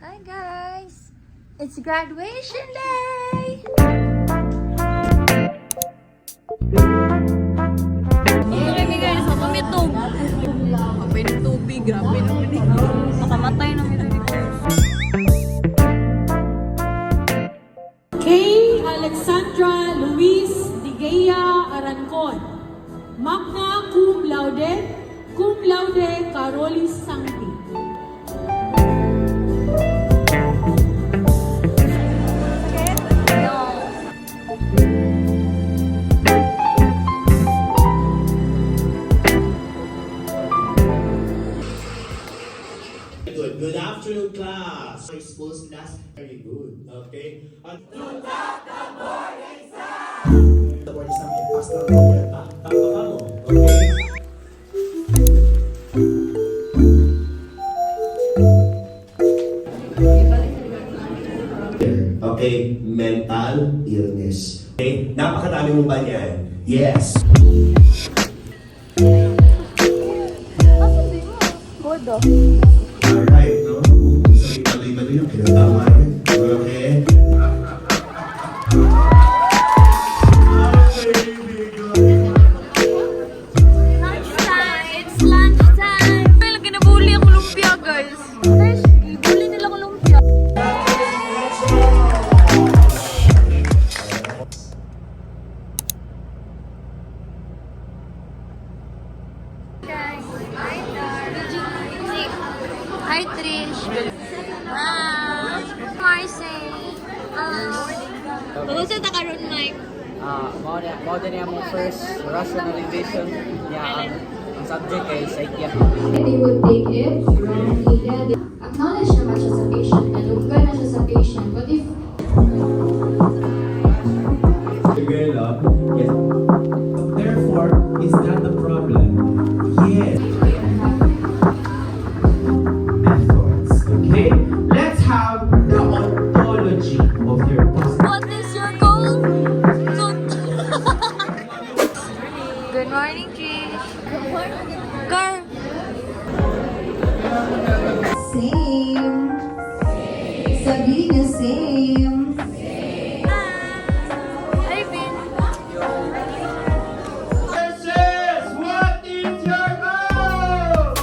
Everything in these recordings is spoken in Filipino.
Hi guys! It's graduation day! Kami guys, makamitog. Kapay ng tubig, grabe naman eh. Makamatay naman ito guys. Kay Alexandra Luis Digea Arancon, magna cum laude Carolis Sancti. Good afternoon, class. My school's last very good. Okay. To top the board exam. The board exam yung pastor ko yan. Tama ka mo. Okay. Okay, mental illness. Okay, napakadami mong ba yan? Yes. Godo. Alright, no? Sa ipag-ibag yun, kinatama yun. Okay. Lunchtime! It's lunchtime! Kailan kinabuli ang lumpia guys? Guys, ibuli nila ang lumpia. Guys, hi Hi Trish. Marcy. Kumusta ta karon, Mike? Mao din yung first rationalization niya ang subject ay psyche. And they would take it from Ida. Acknowledge naman siya sa patient, nalunggan na siya sa patient. But if Girl, yes. Therefore, is that the problem? Yes. Methods. Okay. Let's have the ontology of your person. What is your goal? Good morning, Trish. Good morning. Car. Same. Sabi niya same. Hi, Vin. Versus, what is your goal?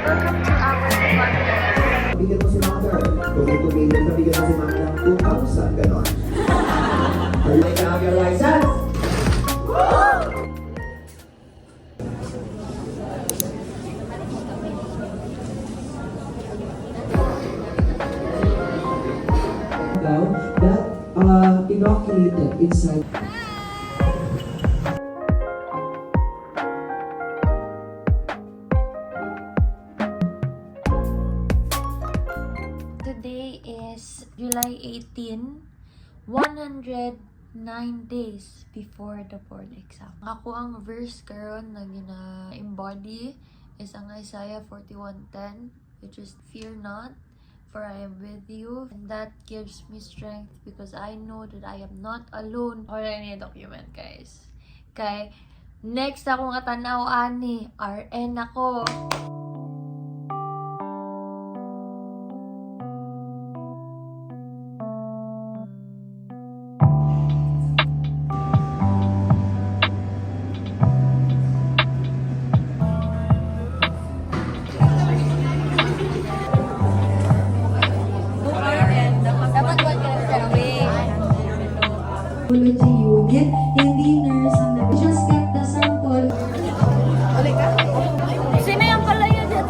Welcome to our podcast. Bigyan mo si mother. Kung may tumingin ka, bigyan mo si mother ng 2,000, gano'n. Are you making out your license? Down that inoculated inside. Today is July 18, 109 days before the board exam. Ako ang verse karon na gina-embody is ang Isaiah 41:10, which is, "Fear not, for I am with you." And that gives me strength because I know that I am not alone. Wala niya document, guys. Kay, next akong atanaw ani, RN ako. Dapat wag ka na away. Biology unit, hindi nurse ang just get the sample. Sino yung palaya dyan?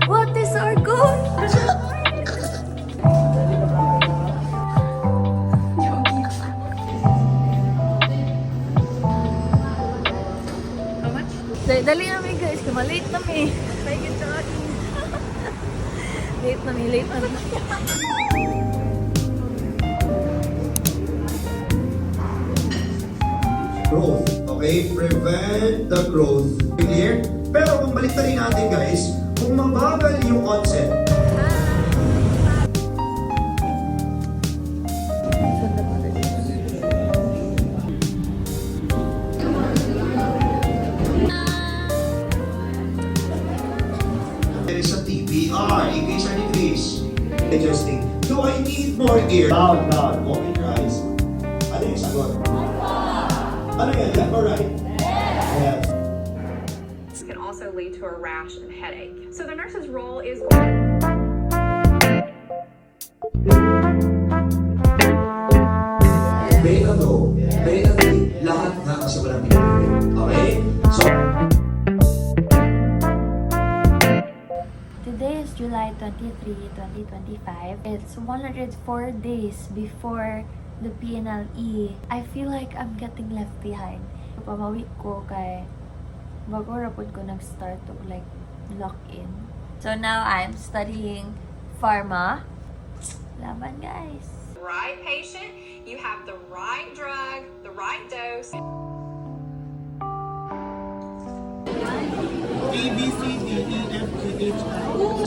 What is our goal? Dali namin guys, kumalate namin. Late namin, late namin. Growth. Okay? Prevent the growth. Clear? Pero kung balik rin natin guys, kung mabagal yung onset, BR, English or English. Interesting. Do I need more ear? Down. Open your eyes. Ano yung sagot? Ano yan? Left or right? Yes. This can also lead to a rash and headache. So the nurse's role is Beto, lahat nga kasi walang pinipili. Okay? So, Today is July 23, 2025. It's 104 days before the PNLE. I feel like I'm getting left behind. Pamawi ko kay bago rapod ko nag-start to like lock in. So now I'm studying pharma. Laban guys. right patient, you have the right drug, the right dose.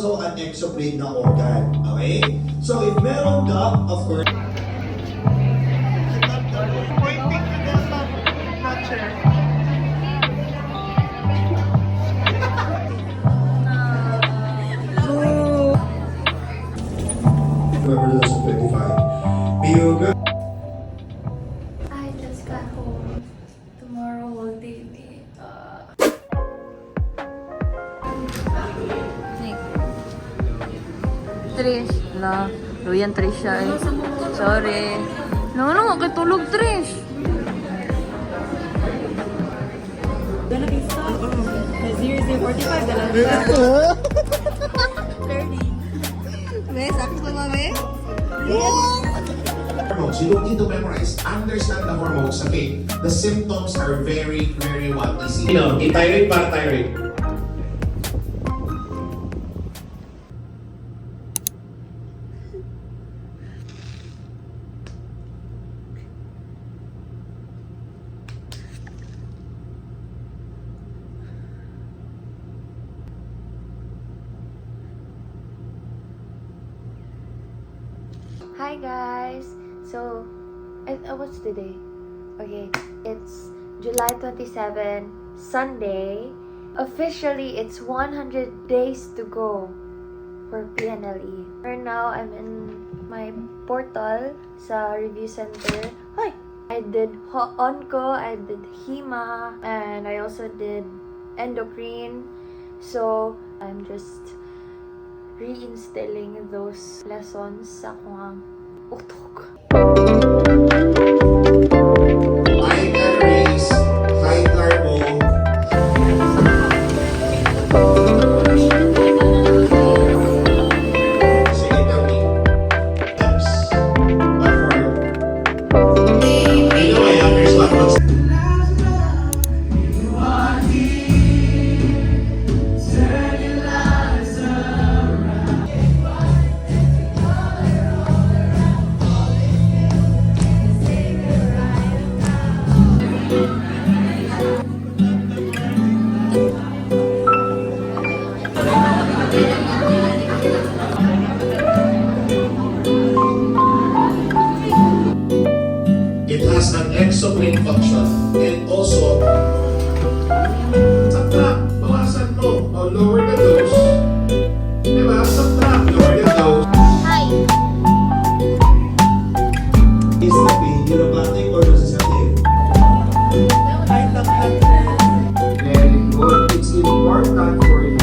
So, an exocrine na organ. Okay? So, if meron ka, of course, November 2025. Biyoga. I just got home. Tomorrow will day me. Trish. La. Luyan Trish siya eh. Sorry. Ano nga katulog Trish? Hormones, you don't need to memorize. Understand the hormones, okay? The symptoms are very, very easy. Thyroid, parathyroid. Hi guys! So, what's today? Okay, it's July 27, Sunday. Officially, it's 100 days to go for PNLE. For now, I'm in my portal sa review center. Hi! I did onco, I did hema, and I also did endocrine. So, I'm just reinstilling those lessons sa akong utok. High calories, high carbo. Sige, tell me. Steps. What for? You know I understand what's It has an exocrine function and also subtract, bawasan mo o lower the dose. Diba? Subtract, lower the dose. Hi! Is the pain neuropathic or nociceptive? Very good. It's important for you.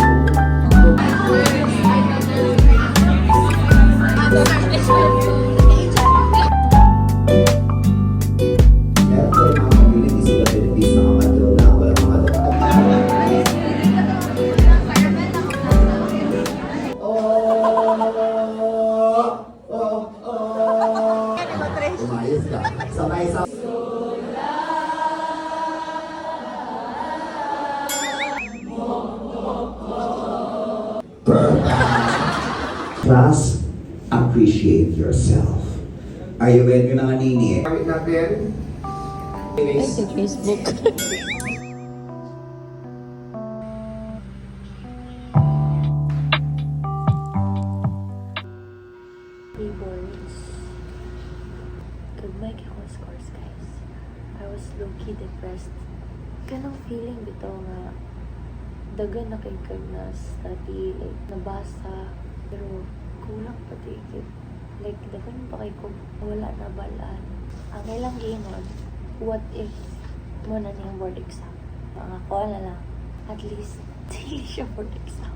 kaya po yung mga community sila Philippines nakamadro na walang mga doktor. Umayos ka. Sabay sa... Class, appreciate yourself. Are you ready na kanini? Kawit natin. Facebook. Keyboards. Goodbye kay ko scores, guys. I was low-key depressed. Ganong feeling bito nga dagan na kay kag na study, like nabasa, pero kulang pati kay like dagan pa kay kog wala na balaan. Ang ilang giingon, what if mo na niyang board exam? Ang ako na lang, at least dili siya board exam.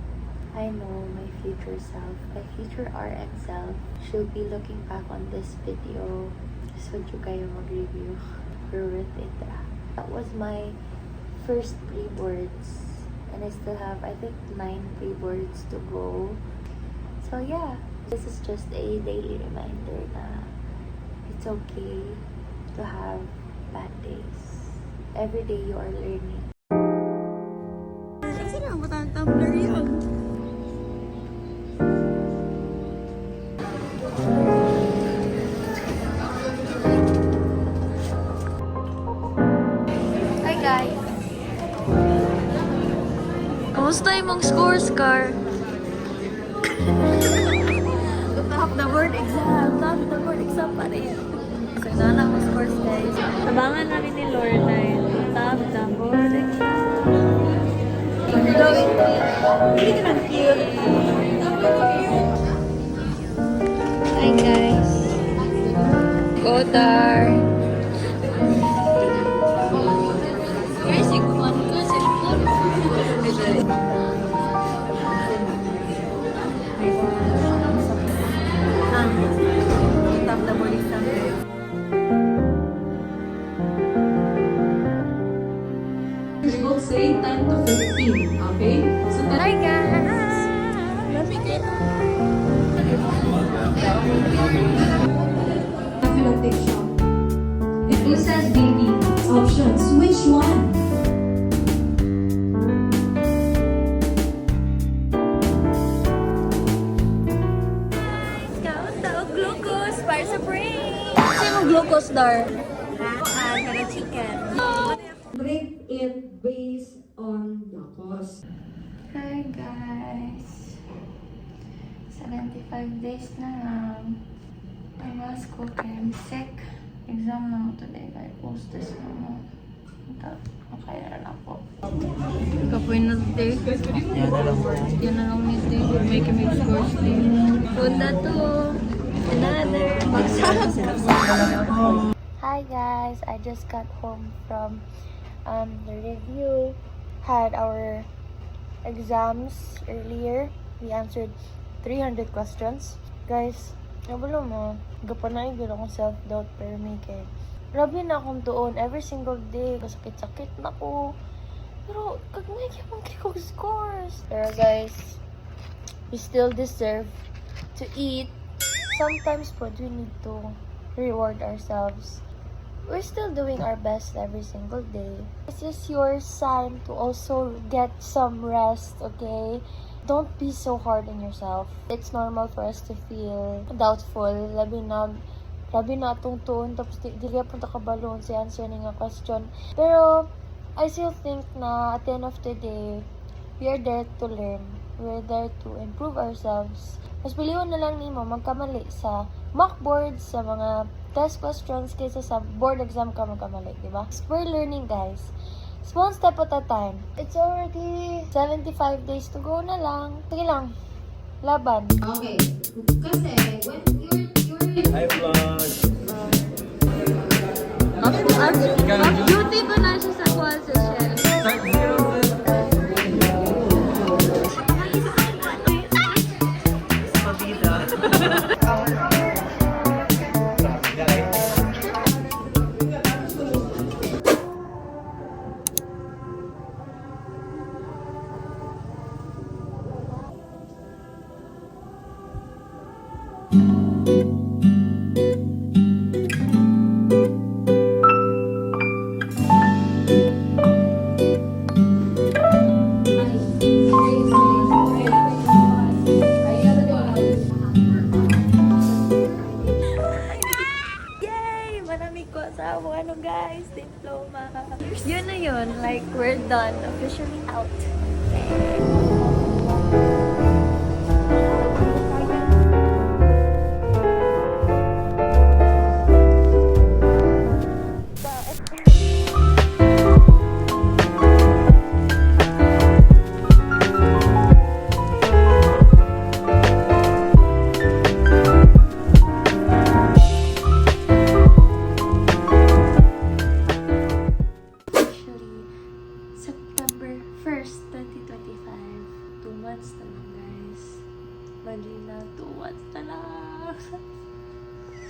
I know my future self, my future RN self, she'll be looking back on this video. So you kayo mag-review. Pero worth it. That was my first pre-boards. And I still have, I think, 9 pre-boards to go. So yeah, this is just a daily reminder na it's okay to have bad days. Every day you are learning. Hi guys! Kamusta yung scores, Car? Top the board exam! Top the board exam pa rin. So, na mo scores, guys. Tabangan namin ni Lorna yun. Top the board exam. Glowing me. Hindi ka lang cute. Hi, guys. Go there. Guys, ikuman ko sa phone. Top the board exam. We will say 10 to 15, okay? So, Hi, guys. Affiliation. Who says baby? Options. Which one? Count the glucose para sa brain. Sino glucose dar? Para chicken. Break it based on the cost. Hi guys. 75 days na lang. I was cooking. I'm sick. Exam na mo today. Kaya post this na mo. Okay na lang po. Kapoy na today. Yan na lang ni day. Make scores day. Punta to. Another. Hi guys. I just got home from the review. Had our exams earlier. We answered 300 questions. Guys, nabalo mo. Gapanay gano'n akong self-doubt pero may kay. Grabe na akong tuon every single day. Kasakit-sakit na ko. Pero, kagmay kaya kong scores. Pero guys, we still deserve to eat. Sometimes po, we need to reward ourselves. We're still doing our best every single day. This is your sign to also get some rest, okay? Don't be so hard on yourself. It's normal for us to feel doubtful. Labi na atong tuon, tapos di kaya punta ka balon sa answer nga question. Pero, I still think na at the end of the day, we are there to learn. We're there to improve ourselves. Mas piliwan na lang nimo magkamali sa mock boards, sa mga test questions, kaysa sa board exam ka magkamali, di ba? We're learning, guys. Small step at a time. It's already 75 days to go na lang. Sige lang. Laban. Okay. Kasi, when you're Hi, vlog! Beauty ko na siya sa kuwan sa Shell. Yay! Manamig ko sa ano guys, diploma. Yun na yun. Like, we're done. Officially out. Lila 2 months na lang.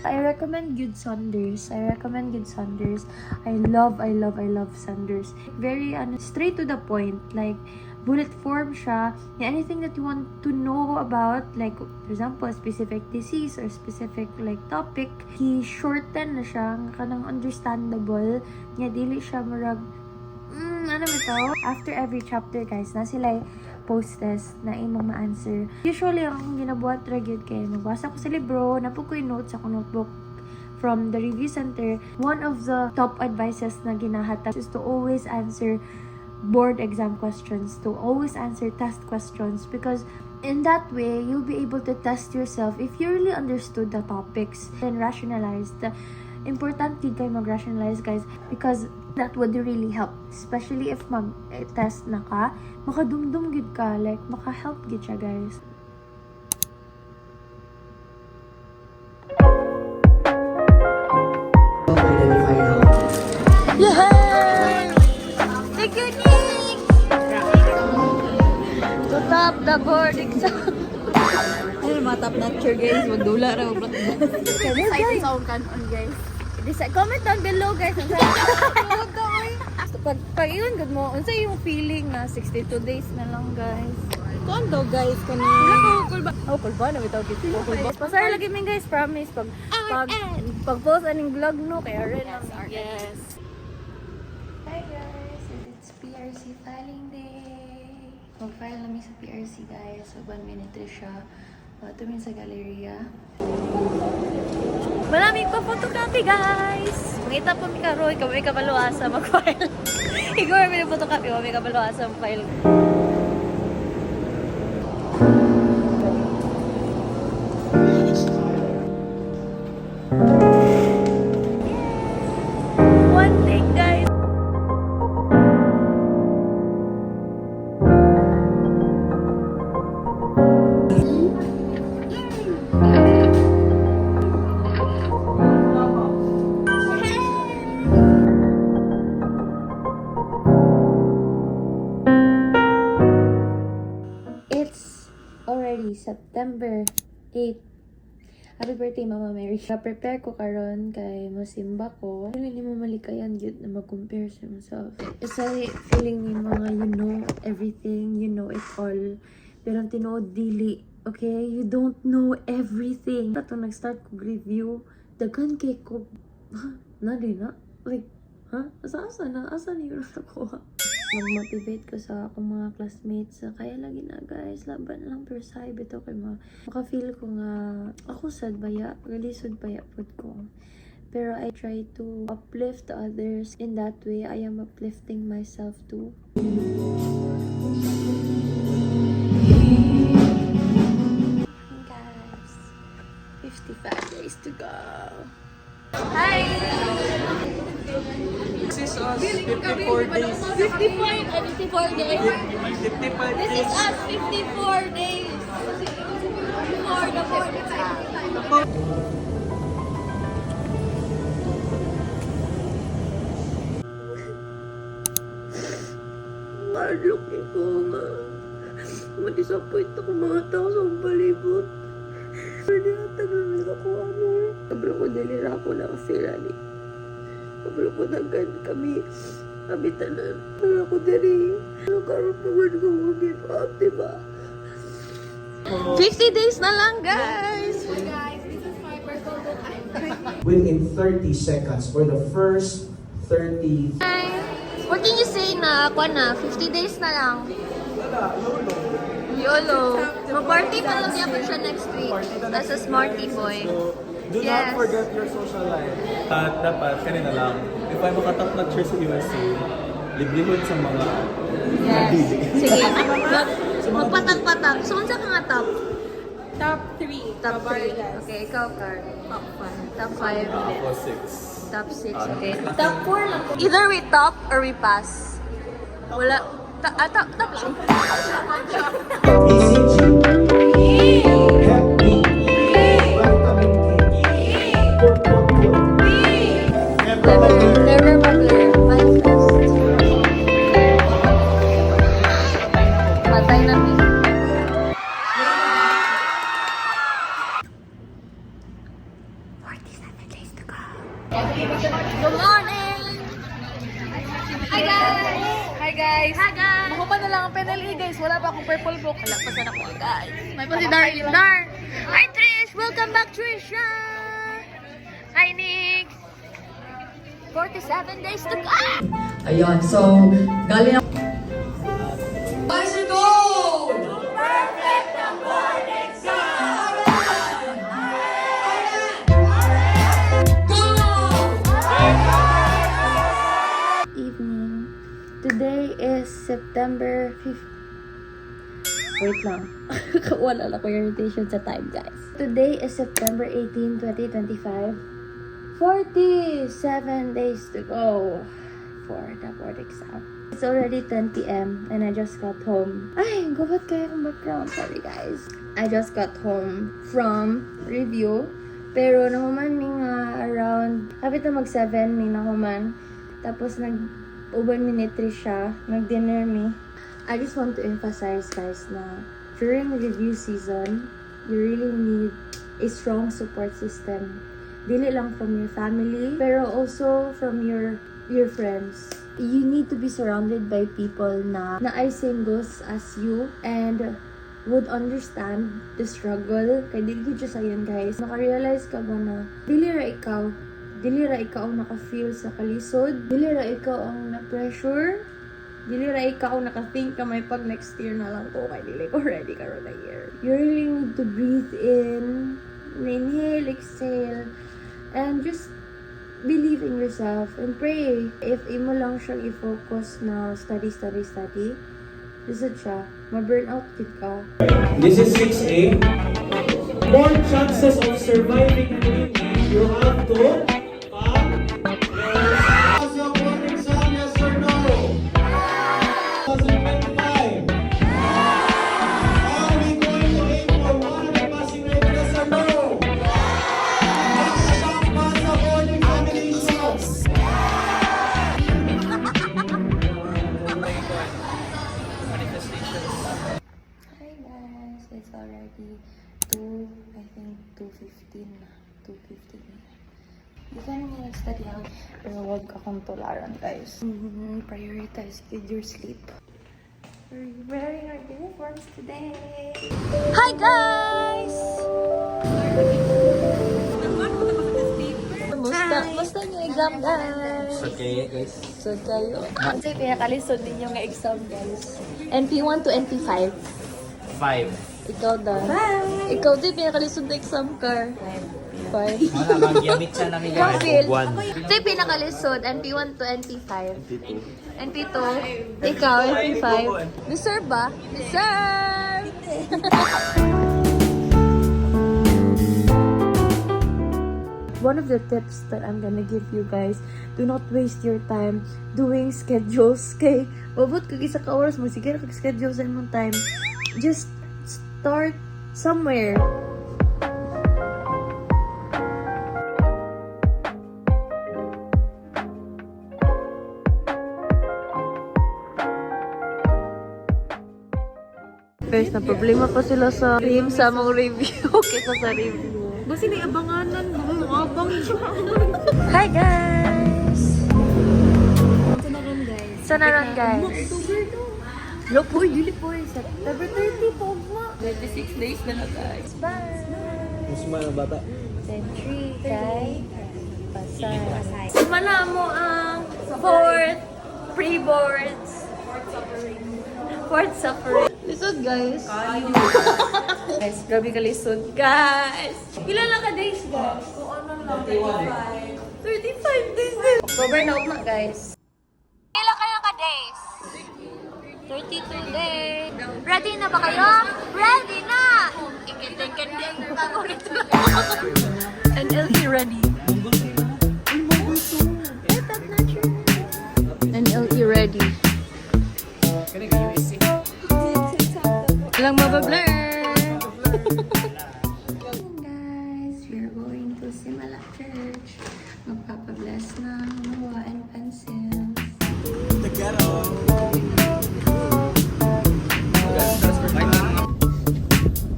I recommend Good Saunders. I love Saunders. Very straight to the point. Like, bullet form siya. Anything that you want to know about, like, for example, a specific disease or specific, like, topic, he shorten na siya. Kanang understandable. Nga, dili siya marag, ano ba ito? After every chapter, guys, na sila post-test na imong ma-answer. Usually, akong ginabuhat ragyod kay magbasa ko sa libro, napog ko yung notes ako notebook from the review center. One of the top advices na ginahatag is to always answer board exam questions, to always answer test questions, because in that way, you'll be able to test yourself if you really understood the topics and rationalize. Important gid kayo mag-rationalize, guys, because that would really help, especially if mag-test na ka, makadumdum gid ka, like maka-help gid siya, guys. Yay! Thank you, Nick! To top the board exam. Ayun, mga top notcher guys. Magdula raw. Excited sa akong kanon, guys. Comment down below, guys. Pag yun, good mo. Unsa yung feeling na 62 days na lang, guys. Kuan daw guys. Kani. Kulba na bitaw kita. Pasar lagi min, guys. Promise. Pag-post aning vlog, no? Kaya rin lang. Yes. Hi, guys. It's PRC filing day. Mag-file namin sa PRC, guys. So, 1 minute siya. Tumin sa galleria. Maraming pa photocopy, guys! Mangita po mi karoy, kami kabaluasa mag-file. Igor, may photocopy, kami kabaluasa mag-file. One thing, guys. It's already September 8. Happy birthday, Mama Mary. Prepare ko karon kay masimba ko. Hindi mo malikayan yun na mag-compare sa myself. It's a feeling ni mga you know everything, you know it all. Pero ang tinuod dili, okay? You don't know everything. Ito nag-start ko review. Dagan kay ko. Nadi na? Like, asa na? Asa niyo na ako? Mag-motivate ko sa akong mga classmates na kaya lagi na, guys, laban lang, pero sabi ito kay maka-feel ko nga ako sad baya, relisod baya pod ko, pero I try to uplift others. In that way, I am uplifting myself too. Guys, 55 days to go. Hi! This is us, 54 days. 54 days. 55 This is days. us, 54 days. Before the board exam. Looking ko nga. Ma-disappoint ako mga tao sa palibot. Hindi natag lang ako ano. Sablo ko dilira ko lang si Rani. Sablo ko naggan kami. Kabitanan. Sablo ko diri. Ano karoon pa man ko mag-give up, diba? 50 days na lang, guys! Within 30 seconds for the first 30. Hi! What can you say na ako na 50 days na lang? YOLO. Mag-party pa lang yapon siya next week. As a smarty boy. Do not forget your social life. At dapat, kanina lang, if I makatap na chair sa USC, liblihon sa mga nagdili. Sige. Magpatak-patak. So, unsa ka nga top? Top 3. Top 3. Okay, ikaw, Car. Top 5. Top 5. Ako 6. Top 6, okay. Top 4 lang. Either we top or we pass. Wala. Top lang. ECG. Hep B. Vitamin K. Never mag-learn. Mine's best. Patay na mi. Good morning! Hi guys! Hi guys! Hi guys! Ako pa na lang ang penalty guys. Wala pa akong purple book. Wala pa sana ko guys. May pa si Darlene. Dar! Hi Trish! Welcome back Trisha! Hi Nick! 47 days to go! Ayun, so, galing Evening. Today is September 5th. Wait lang. Wala na ko irritation sa time, guys. Today is September 18, 2025. 47 days to go for the board exam. It's already 10 p.m. and I just got home. Ay, gawat kayo ng background. Sorry, guys. I just got home from review. Pero nahuman mi nga around, hapit na mag-7 mi nahuman. Tapos nag-uban mi ni Trisha, nag-dinner mi. I just want to emphasize guys na during review season, you really need a strong support system. Dili lang from your family, pero also from your friends. You need to be surrounded by people na ay singles as you and would understand the struggle. Kaya dili dyan sa'yon guys. Nakarealize ka ba na dili ra ikaw ang naka-feel sa kalisod, dili ra ikaw ang na-pressure, dili ra ikaw ang naka-think ka may pag next year na lang ko, kaya dili ko ready karon na year. You really need to breathe in, inhale, exhale, and just believe in yourself and pray. If imo lang siyang i-focus na study, lisod siya, ma-burnout kid ka. This is 6A. More chances of surviving and winning. You have to pass your board exam, yes or no? 2025. Are we going to aim for 100 passing rate, yes or no? Next stop, pass the board examinations. Hi guys, it's already 2:15 na. 2:15 na. You can study out, pero huwag akong tularan guys. Prioritize with your sleep. We're wearing our uniforms today. Hi guys! Musta yung exam guys? Okay, guys. So kayo. Ano sa'yo pinakalisod ninyo nga exam guys? NP1 to NP5. 5. Ikaw daw. Bye! Ikaw din pinakalisod na exam car. 5. Wala, magyamit siya namin guys. Profil. Ito yung pinakalisod. NP1 to NP5. NP2. Ikaw, NP5. Deserve ba? Deserve! One of the tips that I'm gonna give you guys, do not waste your time doing schedules. Kay, mabot kag isa ka oras, magsigara kag schedule sa imong time. Just start somewhere. Guys, na problema pa sila sa team sa mga review. Kesa sa review. Basta ni abanganan. Abang siya. Hi guys! Sana ron guys. Lopoy, dili po. September 30 po ma. 26 days na guys. Bye! Musma ng bata. Century kay Pasay. Simala mo ang fourth pre-boards. Fourth suffering. Lisod guys. Guys, grabe ka lisod. Guys! Ilan lang ka days guys? 35 days din. Over-burnout na guys. Ilan kayo ka days? 32 days. Ready na ba kayo? Ready na! Ikin-ikin din. Paborito lang. NLE ready. NLE ready. Lang mabablur. Guys, we're going to Simala Church. Magpapabless ng mawa and pencils.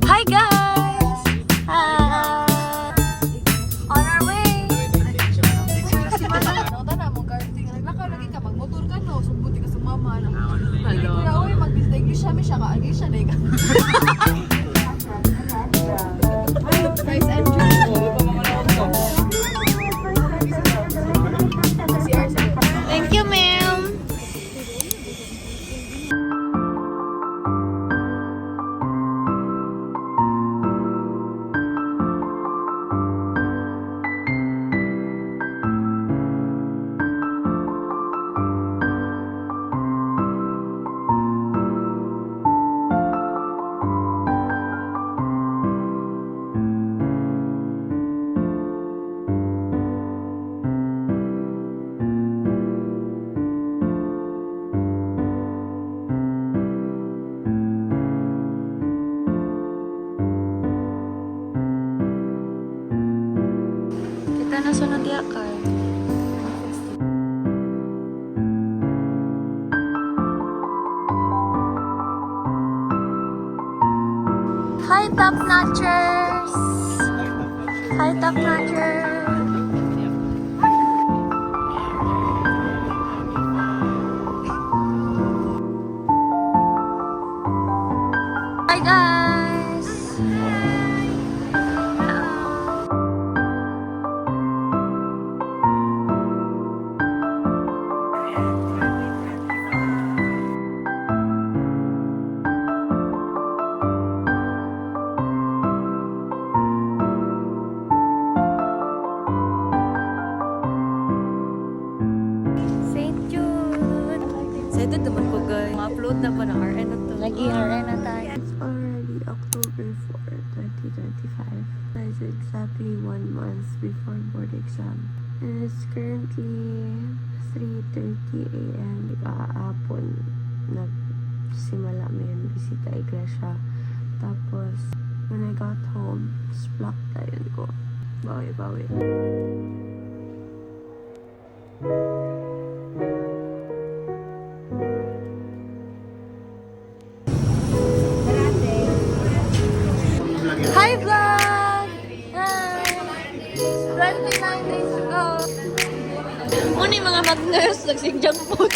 Hi guys! Hi! On our way! na nasunod yakar. Hi, Top Notchers! Hi, Top Notchers! Hi, guys! St. Jude! Excited naman ko guys. Ma-upload na pa ng RN na to. Nag-ERN na tayo. It's already October 4, 2025. That's exactly 1 month before board exam. And it's currently 3:30 a.m. Kaapon, nagsimula may bisita iglesia. Tapos, when I got home, splak tayo ko. Bawi-bawi. Hi, vlog! Hi! 29 days to go. Muna yung mga mag-nurse, nagsigjang food.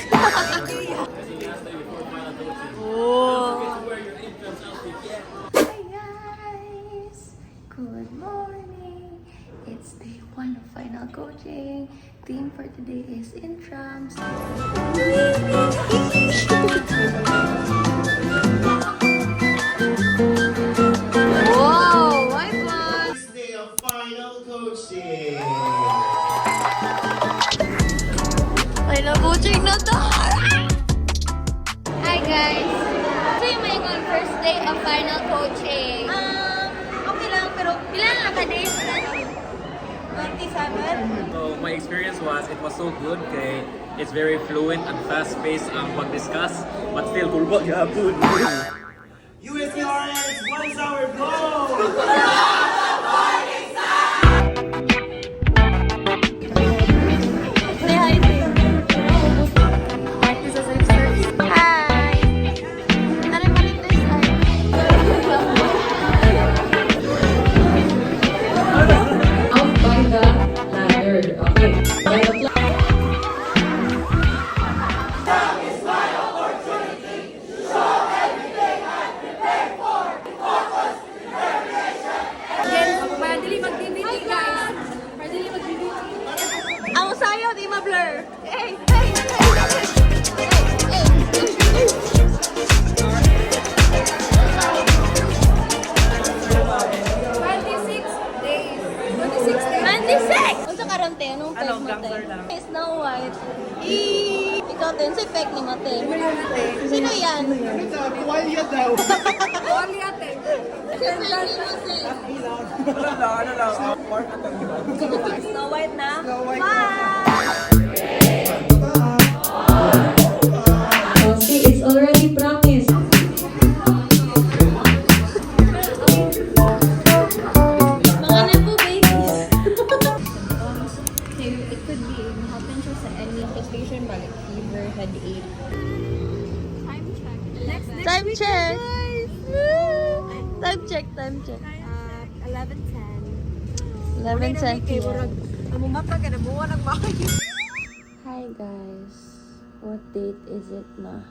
Oh! Hi, guys! Good morning! It's day 1 of final coaching. Theme for today is intrams. Wow! My God! First day of final coaching. Final coaching na to! Hi, guys! So yung may first day of final coaching. Okay lang, pero ilan lang ka-days na? 27? So my experience was, it was so good kay it's very fluent and fast-paced ang pag-discuss, but still turbo gyapon. USCRS, what is our goal? Say hi, Tim. This is our first. Hi! Tara pa rin this time. Out by the ladder. Okay. By the Ang sayo, di ma-blur. Hey, hey, Unsa karon te? Anong peg mo te? Snow White. Ikaw te, si peg ni Mate. Sino yan? Tuwalya daw. Si peg ni Mate. Snow White na? see, it's already promised. Mga nepo babies. It could be, happen siya sa any station ba? Like fever, headache. Time check! Time check, time check. 11:10 p.m. Hi guys. What date is it na?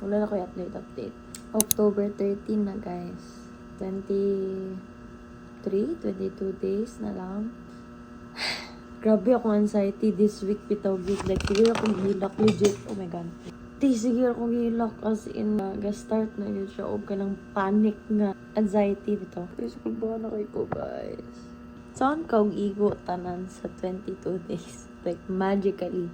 Wala na ko update. October 13 na guys. 22 days na lang. Grabe akong anxiety this week bitaw gig. Like, siguro akong hilak legit. Oh my god. Siguro akong hilak as in ga-start na yun siya. O ka ng panic nga anxiety bitaw. Guys, kulbahan na kayo ko guys. Saan ka igo tanan sa 22 days? Like, magically,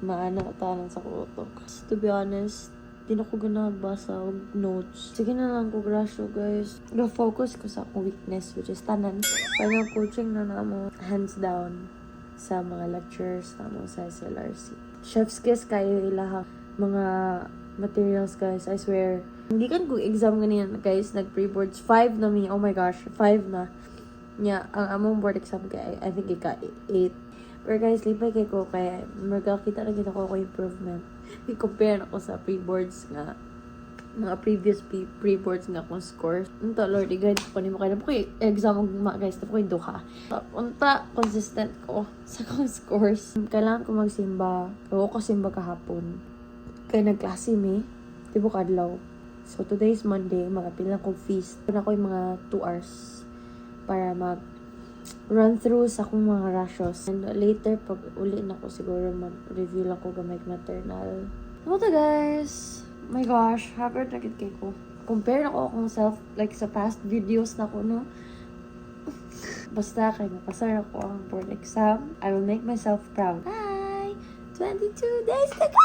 maana tanan sa kuto. Kasi to be honest, di na ko ganagbasa og notes. Sige na lang ko grasyo guys. Ga-focus ko sa akong weakness, which is tanan. Final coaching na mo, hands down sa mga lectures sa mo sa SLRC. Chef's kiss kayo ilahang mga materials guys. I swear. Hindi kan ko exam ganyan guys. Nag pre-boards. 5 na mi. Oh my gosh. 5 na. Nya, ang among board exam kay I think ika 8. Pero guys, lipay kay ko kaya magkakita na kita ko improvement. I-compare ako sa pre-boards nga mga previous pre-boards nga akong scores. Unta, Lord, i-guide ko nimo kaya na po kayo exam mga guys, na po kayo duha. Unta, consistent ko sa akong scores. Kailangan ko magsimba. Oo ko simba kahapon. Kaya nagklase mi. Tibo kadlaw. So, today is Monday. Mag-apil lang kong feast. Ito na ko yung mga 2 hours para run through sa akong mga ratios. And later, pag uli na ko, siguro review lang ko gamay maternal. Ano to guys? Oh my gosh, happy na kay ko. Compare ako akong self, like sa past videos na ko, no? Basta kay mapasar ako ang board exam. I will make myself proud. Hi! 22 days to go!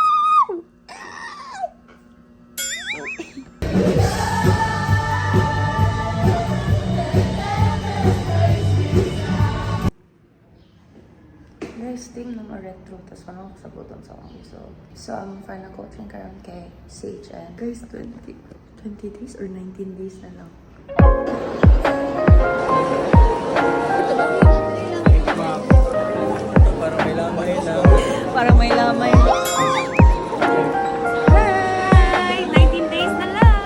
Guys, team ng retro, tapos parang kasagutan sa akong result. So, ang final coaching karon kay CHN. Guys, 20 days or 19 days na lang. Parang may lamay lang. Parang may lamay. Hi! 19 days na lang!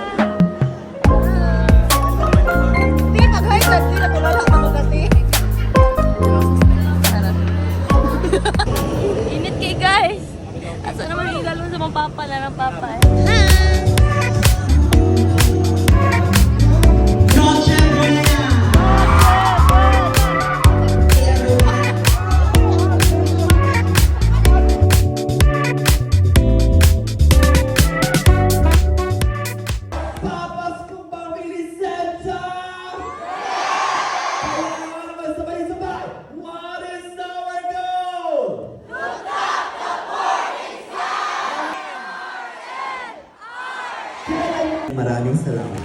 Hindi, mag-highlight. Hindi na tulala ka magkati. Init kay guys. Asa naman ilalo sa mga papa na ng papa eh. Papas kong pambilisenta! Kailangan naman sabay-sabay! What is our goal? Maraming salamat.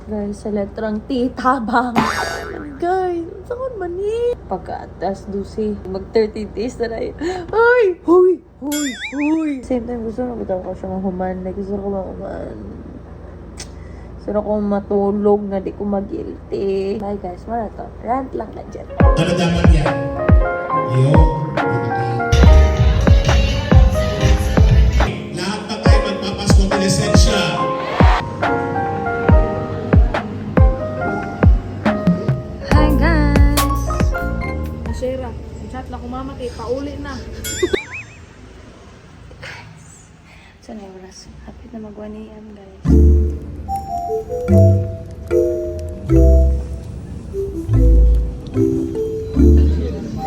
Guys, sa letrang T, tabang. Guys, saan man eh? Pagka-atas, dusi. Mag-30 days na rin. Ay! Huy! Huy! Huy! Same time, gusto na ko siya mahuman. Like, gusto ko mahuman. Gusto ko matulog na di ko mag-guilty. Bye guys, mara to. Rant lang na dyan. Ano dapat yan? Lahat na tayo magpapasko ng lisensya. Hi guys! Shera, chat na kumamatay, pauli na. So, na oras. Happy na mag 1 AM guys.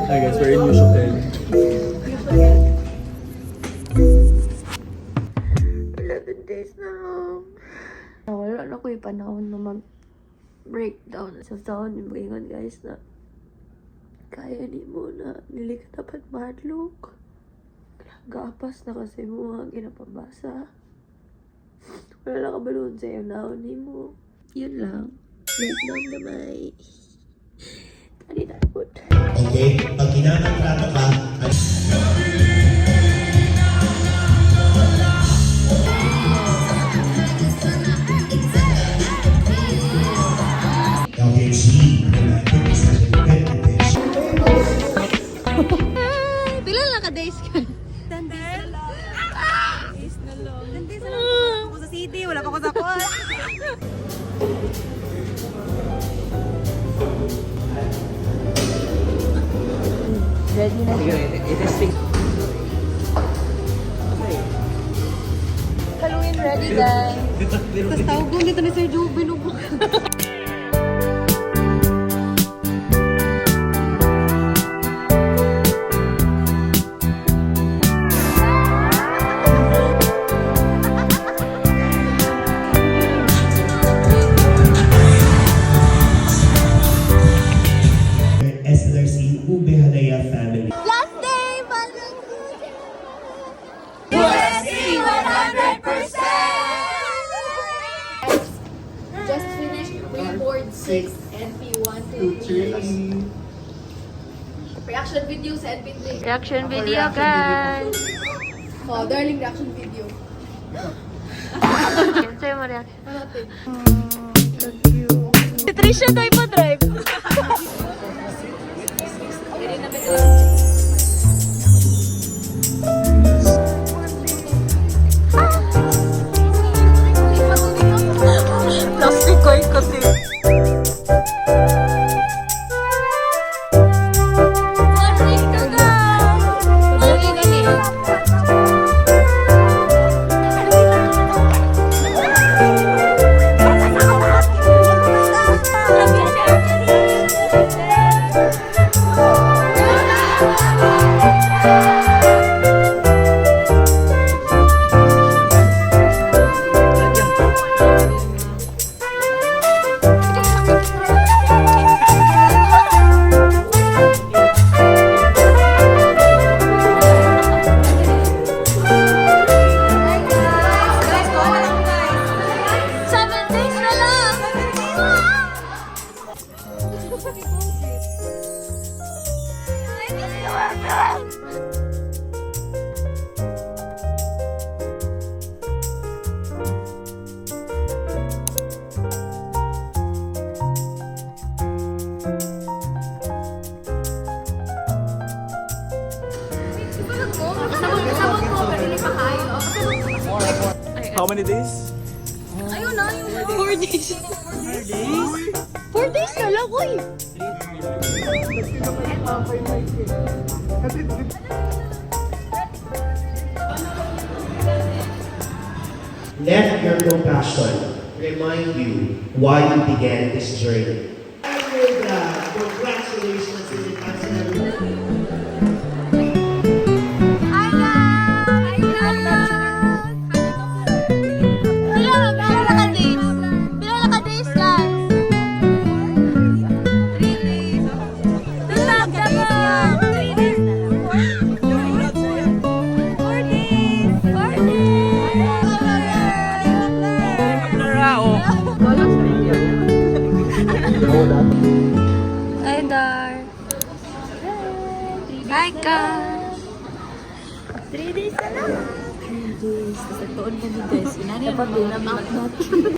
Hi guys, we're in Yushoken. 11 days na lang. Wala na ko yung panahon na mag-breakdown sa taon. Yung ingon guys na kaya ni mo na nili ka dapat mahadlok. Gapas na kasi mo mga ginapabasa. Wala lang kabaloon sa'yo na ni mo. Yun lang. Breakdown gamay. Tadi na po. Okay, pag ginanatrato ka, okay, see, Pila lang ka days ka? 10 days na lang. 10 days na lang. Ako sa city, wala pa ako sa call. Ready na siya. I-testing. Halloween ready guys. Tapos tawag doon dito ni Sir Joe, binubok. SLRC Ube Halaya family. Last day! Balik! USC! reaction video sa NPT. Reaction video, guys! Oh, darling reaction video. Sa'yo mo reaction. Ano ate? Trisha, tayo pa drive. Plastic ko kasi. How many days? Ayun na, 4 days. 4 days na lang, uy. Let your compassion remind you why you began this journey. Congratulations in advance and everyone. Hi, Dar. Hi, Ka. 3 days na lang. 3 days. Kasi tuon kami guys. Dapat din na maknat.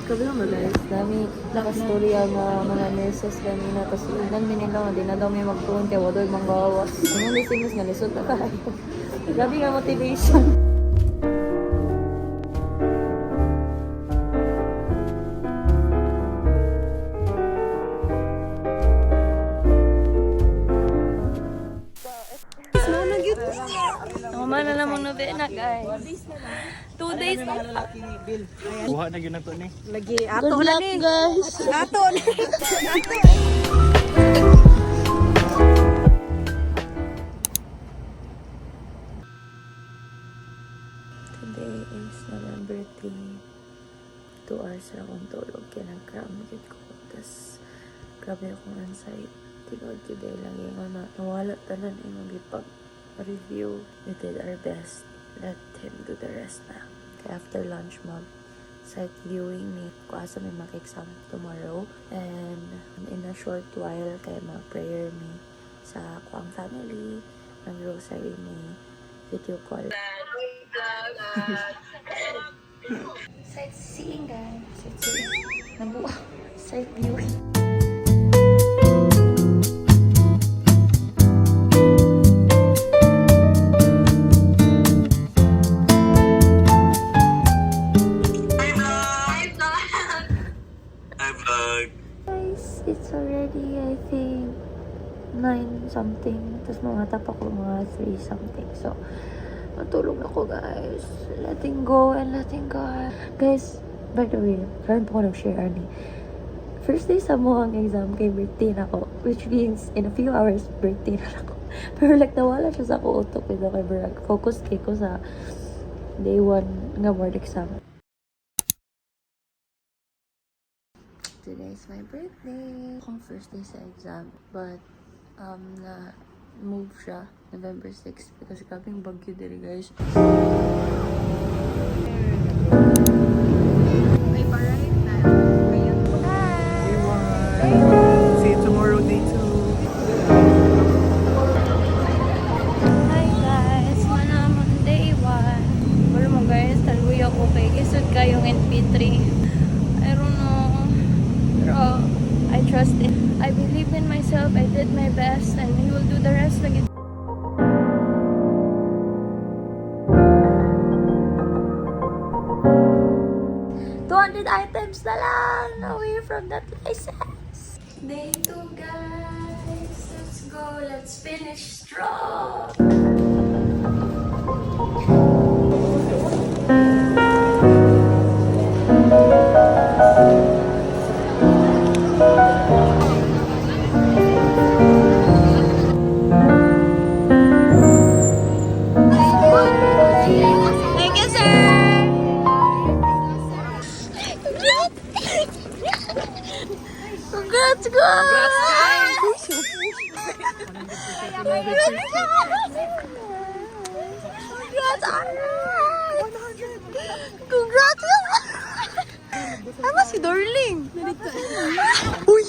Kabi naman guys, dami nakastorya nga mga nurses kanina. Tapos ilan minila nga, di na daw may magtuon kaya wadoy manggawas. Ano lisingas nga lisod na kayo. Grabe nga motivation. Tama na namang novena guys. 2 days na. Buha na yun na to ni. Lagi ato na ni. guys. Ato na. Today is November 3. 2 hours na akong tulog. Kaya nag-cram ko. Tapos, grabe akong anxiety. Tigod ko dahil lagi nga na nawala tanan yung mag-ipag-review. We did our best. Let him do the rest na. Kaya after lunch, site viewing ni kuasa may mag-exam tomorrow. And in a short while, kaya mag-prayer ni sa kuang family. Mag-rosary ni video call. Sightseeing guys. Sightseeing. Nabuo. Sight viewing. Guys, it's already I think 9 something. Tapos mga tap ako mga 3 something. So, matulog na ko guys. Letting go and letting God. Guys, by the way, karon po ko nag-share ni. First day sa mo ang exam kay birthday na ko. Which means, in a few hours, birthday na ako. Pero like, nawala siya sa ako utok. Kaya kay Brad. Focus kay ko sa day 1 nga board exam. Today is my birthday. Akong first day sa exam. But, na move siya November 6 because grabing bagyo diri guys. May parade na. See you tomorrow, day 2. lisod kayong MP3. I don't know. Pero I trust it. I believe in myself. I did my best and we will do the rest lagi. Items na lang away from that license. Day 2, guys. Let's go. Let's finish strong. Thank you, sir. Congrats, guys! Congrats, Aran! Congrats! Ano si Darling? Uy!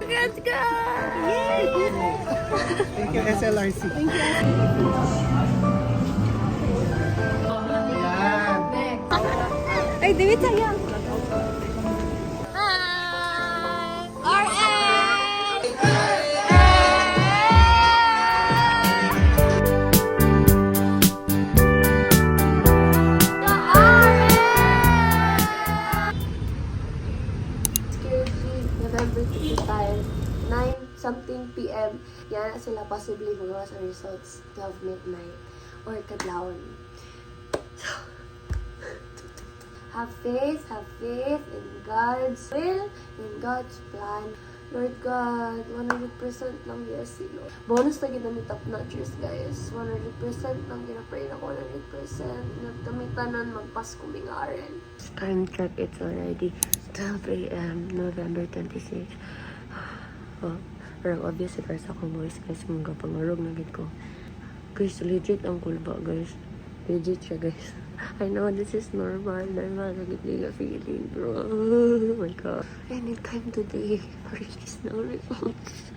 Congrats, guys! Yay! Thank you, SLRC. Thank you. Ay, David, sayang. Hi! RN! November 25, 9-something p.m. Yan sila possibly mga sa results 12 midnight or kadlawon. So, have faith in God's will, in God's plan. Lord God, 100% lang yes, Lord. Bonus na ginamit top notchers, guys. 100% lang ginapray na ko, 100%. Nagtamitanan magpas kuming RN. Time check, it's already 12 a.m. November 26. Oh, pero obviously, guys, akong voice, guys, mga pangarog na gid ko. Guys, legit ang kulba, guys. Legit siya, guys. I know this is normal na gid nga feeling, bro. Oh my God. Anytime today, for these no results.